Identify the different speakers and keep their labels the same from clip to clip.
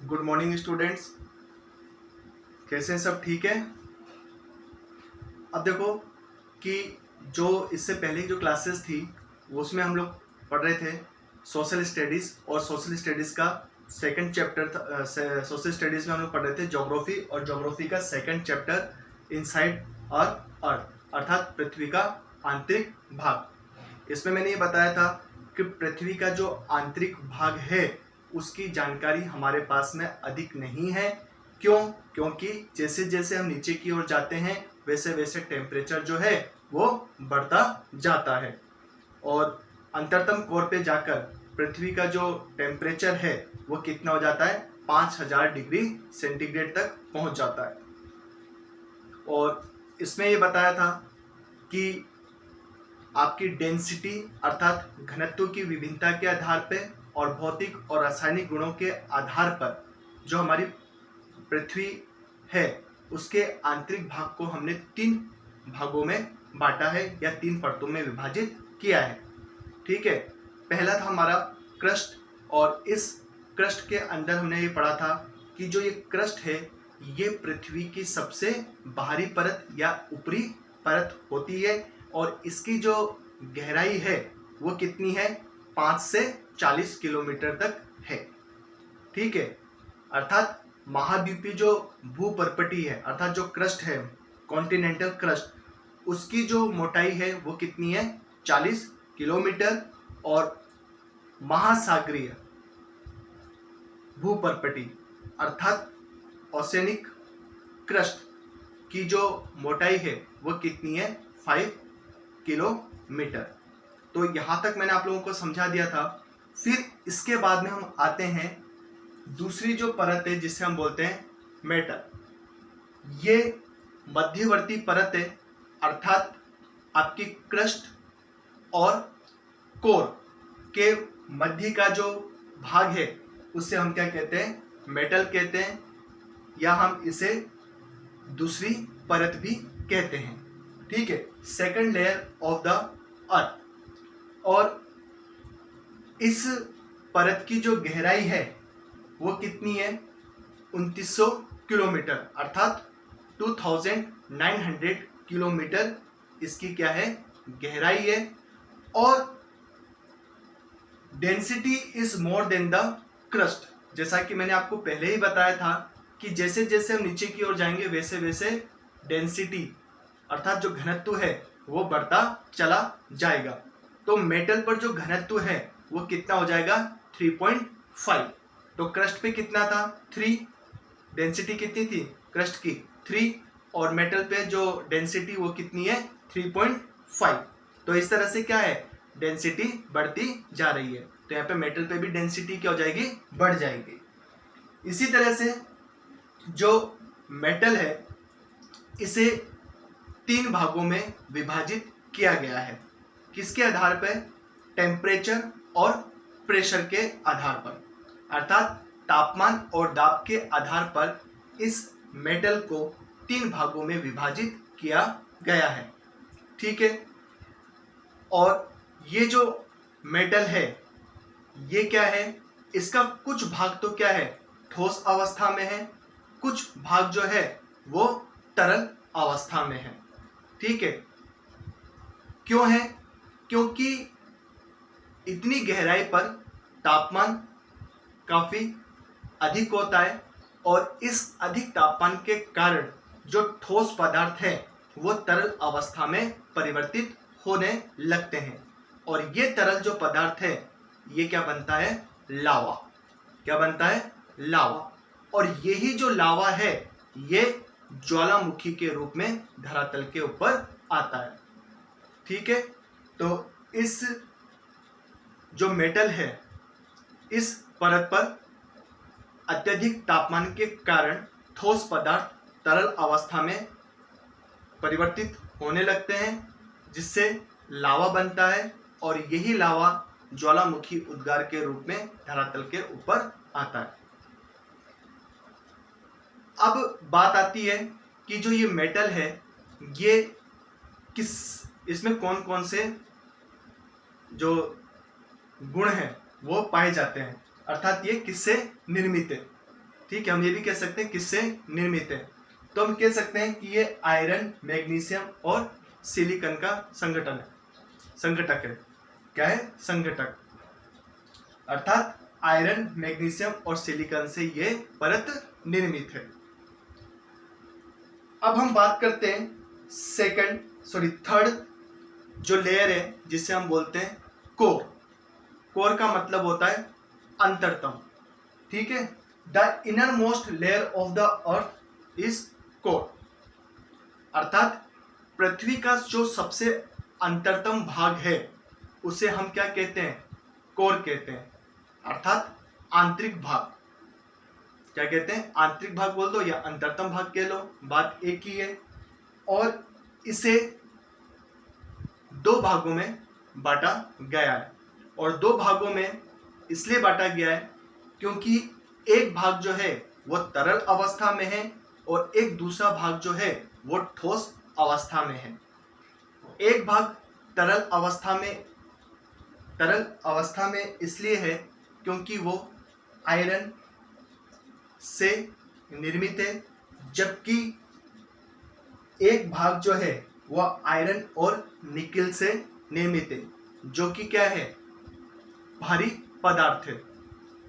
Speaker 1: Good morning students. कैसे हैं सब? ठीक है। अब देखो कि जो इससे पहले की जो क्लासेस थी वो उसमें हम लोग पढ़ रहे थे सोशल स्टडीज़, और सोशल स्टडीज़ का सेकंड चैप्टर था। सोशल स्टडीज़ में हम लोग पढ़ रहे थे ज्योग्राफी, और ज्योग्राफी का सेकंड चैप्टर इनसाइड अर्थ अर्थात पृथ्वी का आंतरिक भाग। इसमें मैंने ये बताया था कि पृथ्वी का जो आंतरिक भाग है उसकी जानकारी हमारे पास में अधिक नहीं है। क्यों? क्योंकि जैसे जैसे हम नीचे की ओर जाते हैं वैसे वैसे टेम्परेचर जो है वो बढ़ता जाता है, और अंतरतम कोर पे जाकर पृथ्वी का जो टेम्परेचर है वो कितना हो जाता है? 5000 डिग्री सेंटीग्रेड तक पहुंच जाता है। और इसमें ये बताया था कि आपकी डेंसिटी अर्थात घनत्व की विभिन्नता के आधार पर और भौतिक और रासायनिक गुणों के आधार पर जो हमारी पृथ्वी है उसके आंतरिक भाग को हमने 3 भागों में बांटा है या 3 परतों में विभाजित किया है। ठीक है। पहला था हमारा क्रस्ट, और इस क्रस्ट के अंदर हमने ये पढ़ा था कि जो ये क्रस्ट है ये पृथ्वी की सबसे बाहरी परत या ऊपरी परत होती है, और इसकी जो गहराई है वो कितनी है? 5 से 40 किलोमीटर तक है। ठीक है। अर्थात महाद्वीपीय जो भूपर्पटी है अर्थात जो क्रस्ट है, कॉन्टिनेंटल क्रस्ट, उसकी जो मोटाई है वो कितनी है? 40 किलोमीटर। और महासागरीय भूपर्पटी अर्थात ओशियनिक क्रस्ट की जो मोटाई है वो कितनी है? 5 किलोमीटर। तो यहाँ तक मैंने आप लोगों को समझा दिया था। फिर इसके बाद में हम आते हैं दूसरी जो परत है जिसे हम बोलते हैं मेटल। ये मध्यवर्ती परत है अर्थात आपकी क्रस्ट और कोर के मध्य का जो भाग है उसे हम क्या कहते हैं? मेटल कहते हैं, या हम इसे दूसरी परत भी कहते हैं। ठीक है, second layer of the earth. और इस परत की जो गहराई है वो कितनी है? 2900 किलोमीटर अर्थात 2900 किलोमीटर इसकी क्या है? गहराई है। और density is more than the crust. जैसा कि मैंने आपको पहले ही बताया था कि जैसे जैसे हम नीचे की ओर जाएंगे वैसे वैसे डेंसिटी अर्थात जो घनत्व है वो बढ़ता चला जाएगा। तो मेटल पर जो घनत्व है वो कितना हो जाएगा? 3.5। तो क्रस्ट पे कितना था? 3। डेंसिटी कितनी थी क्रस्ट की? 3। और मेटल पे जो डेंसिटी वो कितनी है? 3.5। तो इस तरह से क्या है? डेंसिटी बढ़ती जा रही है। तो यहाँ पे मेटल पे भी डेंसिटी क्या हो जाएगी? बढ़ जाएगी। इसी तरह से जो मेटल है इसे 3 भागों में विभाजित किया गया है। किसके आधार पर? टेम्परेचर और प्रेशर के आधार पर, अर्थात तापमान और दाब के आधार पर इस मेटल को 3 भागों में विभाजित किया गया है। ठीक है। और ये जो मेटल है ये क्या है? इसका कुछ भाग तो क्या है? ठोस अवस्था में है, कुछ भाग जो है वो तरल अवस्था में है। ठीक है। क्यों है? क्योंकि इतनी गहराई पर तापमान काफी अधिक होता है, और इस अधिक तापमान के कारण जो ठोस पदार्थ है वो तरल अवस्था में परिवर्तित होने लगते हैं, और ये तरल जो पदार्थ है ये क्या बनता है? लावा। क्या बनता है? लावा। और यही जो लावा है ये ज्वालामुखी के रूप में धरातल के ऊपर आता है। ठीक है। तो इस जो मेटल है इस परत पर अत्यधिक तापमान के कारण ठोस पदार्थ तरल अवस्था में परिवर्तित होने लगते हैं, जिससे लावा बनता है, और यही लावा ज्वालामुखी उद्गार के रूप में धरातल के ऊपर आता है। अब बात आती है कि जो ये मेटल है ये इसमें कौन कौन से जो गुण हैं वो पाए जाते हैं, अर्थात ये किससे निर्मित है। ठीक है, हम ये भी कह सकते हैं किससे निर्मित है। तो हम कह सकते हैं कि ये आयरन, मैग्नीशियम और सिलिकॉन का संघटक है। क्या है? संघटक। अर्थात आयरन, मैग्नीशियम और सिलिकॉन से ये परत निर्मित है। अब हम बात करते हैं थर्ड जो लेयर है जिसे हम बोलते हैं कोर। कोर का मतलब होता है अंतरतम। ठीक है, the inner most layer of the earth is core. अर्थात पृथ्वी का जो सबसे अंतरतम भाग है उसे हम क्या कहते हैं? कोर कहते हैं। अर्थात आंतरिक भाग। क्या कहते हैं? आंतरिक भाग बोल दो या अंतरतम भाग कह लो, बात एक ही है। और इसे दो भागों में बांटा गया है, और दो भागों में इसलिए बांटा गया है क्योंकि एक भाग जो है वो तरल अवस्था में है और एक दूसरा भाग जो है वो ठोस अवस्था में है। एक भाग तरल अवस्था में इसलिए है क्योंकि वो आयरन से निर्मित है, जबकि एक भाग जो है वह आयरन और निकेल से निर्मित है, जो कि क्या है? भारी पदार्थ है।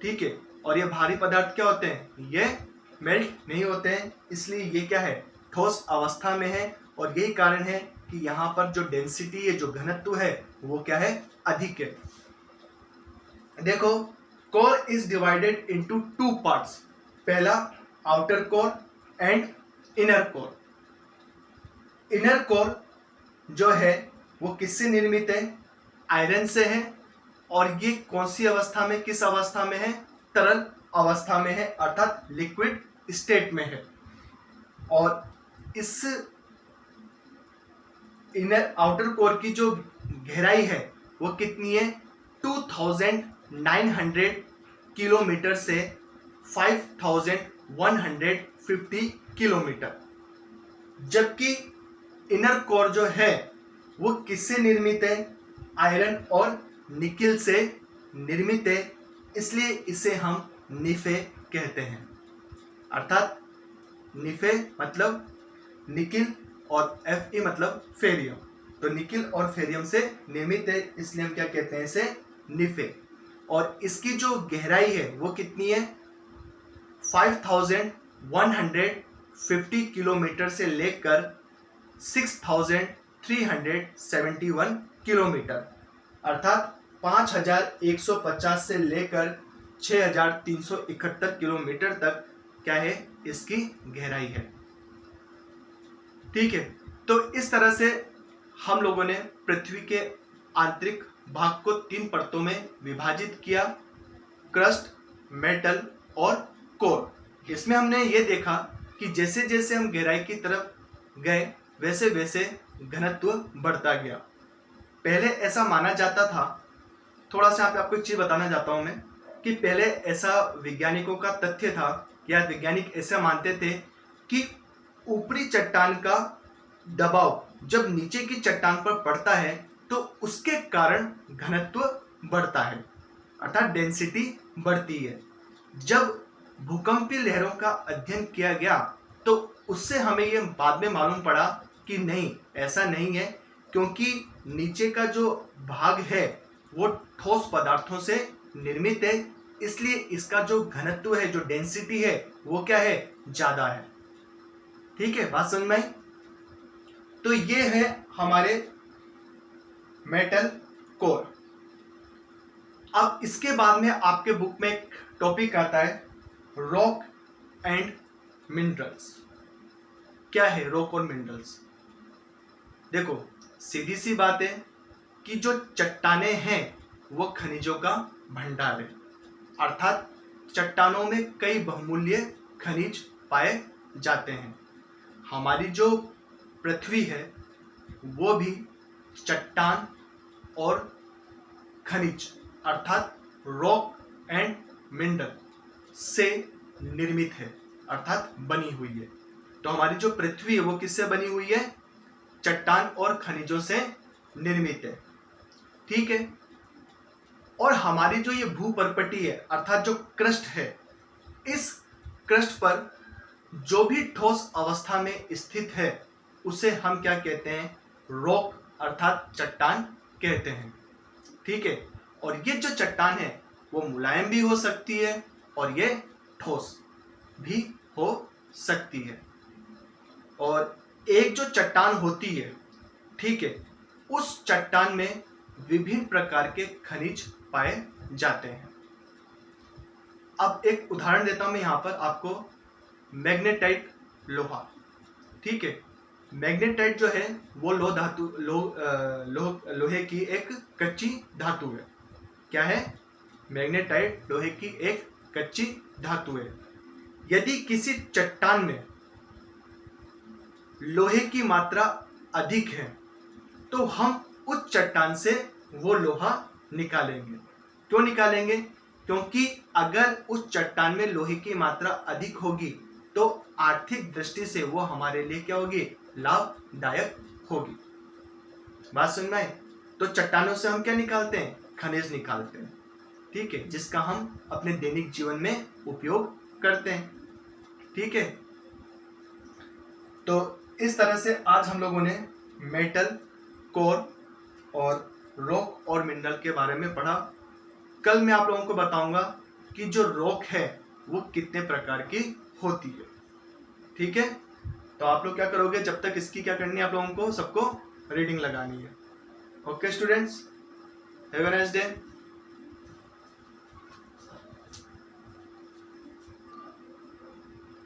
Speaker 1: ठीक है, और ये भारी पदार्थ क्या होते हैं? ये मेल्ट नहीं होते हैं, इसलिए ये क्या है? ठोस अवस्था में है। और यही कारण है कि यहाँ पर जो डेंसिटी है, जो घनत्व है, वो क्या है? अधिक है। देखो, core is divided into two parts. पहला outer core and inner core. Inner core जो है वो किससे निर्मित है? आयरन से है। और ये कौन सी अवस्था में, किस अवस्था में है? तरल अवस्था में है, अर्थात लिक्विड स्टेट में है। और इस इनर आउटर कोर की जो गहराई है वो कितनी है? 2900 किलोमीटर से 5150 किलोमीटर। जबकि इनर कोर जो है वो किससे निर्मित है? आयरन और निकेल से निर्मित है, इसलिए इसे हम निफे कहते हैं। अर्थात निफे मतलब निकिल और Fe मतलब फेरियम। तो निकिल और फेरियम से निर्मित है, इसलिए हम क्या कहते हैं? इसे निफे। और इसकी जो गहराई है वो कितनी है? 5150 किलोमीटर से लेकर 6371 किलोमीटर, अर्थात 5150 से लेकर 6371 किलोमीटर तक क्या है? इसकी गहराई है। ठीक है, तो इस तरह से हम लोगों ने पृथ्वी के आंतरिक भाग को 3 परतों में विभाजित किया: क्रस्ट, मेटल और कोर। इसमें हमने ये देखा कि जैसे जैसे हम गहराई की तरफ गए वैसे वैसे घनत्व बढ़ता गया। पहले ऐसा माना जाता था, थोड़ा सा यहाँ पे आपको एक चीज बताना चाहता हूं मैं, कि पहले ऐसा वैज्ञानिकों का तथ्य था, या वैज्ञानिक ऐसा मानते थे कि ऊपरी चट्टान का दबाव जब नीचे की चट्टान पर पड़ता है तो उसके कारण घनत्व बढ़ता है, अर्थात डेंसिटी बढ़ती है। जब भूकंपीय लहरों का अध्ययन किया गया तो उससे हमें यह बाद में मालूम पड़ा कि नहीं, ऐसा नहीं है, क्योंकि नीचे का जो भाग है वो ठोस पदार्थों से निर्मित है, इसलिए इसका जो घनत्व है, जो डेंसिटी है, वो क्या है? ज्यादा है। ठीक है, बात समझ में आई? तो ये है हमारे मेटल कोर। अब इसके बाद में आपके बुक में एक टॉपिक आता है रॉक एंड मिनरल्स। क्या है रॉक और मिनरल्स? देखो, सीधी सी बात है कि जो चट्टानें हैं वो खनिजों का भंडार है, अर्थात चट्टानों में कई बहुमूल्य खनिज पाए जाते हैं। हमारी जो पृथ्वी है वो भी चट्टान और खनिज अर्थात रॉक एंड मिनरल से निर्मित है, अर्थात बनी हुई है। तो हमारी जो पृथ्वी है वो किससे बनी हुई है? चट्टान और खनिजों से निर्मित है। ठीक है, और हमारी जो ये भूपर्पटी है, अर्थात जो क्रस्ट है, इस क्रस्ट पर जो भी ठोस अवस्था में स्थित है उसे हम क्या कहते हैं? रॉक अर्थात चट्टान कहते हैं। ठीक है, और ये जो चट्टान है वो मुलायम भी हो सकती है और ये ठोस भी हो सकती है। और एक जो चट्टान होती है, ठीक है, उस चट्टान में विभिन्न प्रकार के खनिज पाए जाते हैं। अब एक उदाहरण देता हूं मैं यहां पर आपको, मैग्नेटाइट लोहा। ठीक है, मैग्नेटाइट जो है वो लोहे की एक कच्ची धातु है। क्या है? मैग्नेटाइट लोहे की एक कच्ची धातु है। यदि किसी चट्टान में लोहे की मात्रा अधिक है तो हम उस चट्टान से वो लोहा निकालेंगे। क्यों निकालेंगे? क्योंकि अगर उस चट्टान में लोहे की मात्रा अधिक होगी तो आर्थिक दृष्टि से वो हमारे लिए क्या होगी? लाभदायक होगी। बात समझ में आई? तो चट्टानों से हम क्या निकालते हैं? खनिज निकालते हैं। ठीक है, जिसका हम अपने दैनिक जीवन में उपयोग करते हैं। ठीक है, तो इस तरह से आज हम लोगों ने मेटल, कोर और रॉक और मिनरल के बारे में पढ़ा। कल मैं आप लोगों को बताऊंगा कि जो रॉक है वो कितने प्रकार की होती है। ठीक है, तो आप लोग क्या करोगे? जब तक इसकी क्या करनी है, आप लोगों को सबको रीडिंग लगानी है। Okay students, have a nice day.